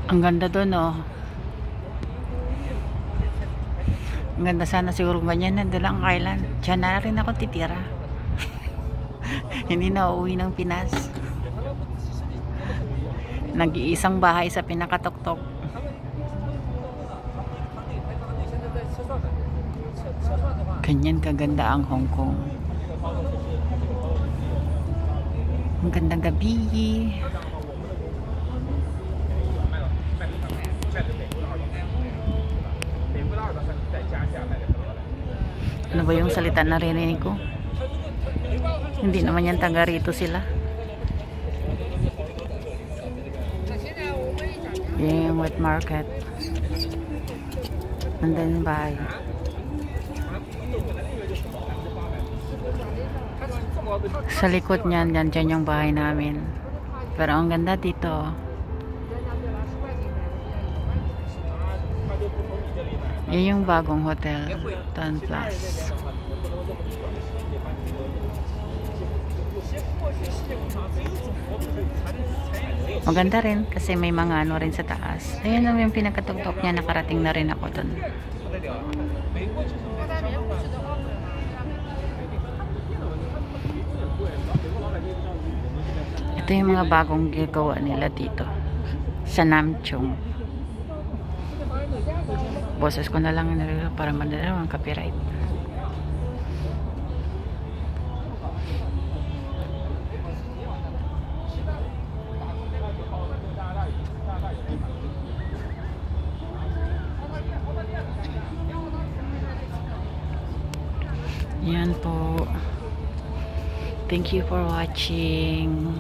Ang ganda doon, oh. Ang ganda sana siguro ganyan na lang ang island. Diyan na rin ako titira. Hindi na uuwi ng Pinas. Nag-iisang bahay sa pinakatuktok. Ganyan kaganda ang Hong Kong. Ang gandang gabi. Ano ba yung salita na narinig ko? Hindi naman yan taga rito sila. Yan yung wet market. Nandun yung bahay. Sa likod niyan, dyan yung bahay namin. Pero ang ganda dito. Yan yung bagong hotel, Tan Plus. Maganda rin kasi may mga ano rin sa taas. Ayun lang yung pinakatugtog niya, nakarating na rin ako dun. Ito yung mga bagong gagawa nila dito sa Nam Chung. Boses ko na lang nila para madala ang copyright. Yan po. Thank you for watching.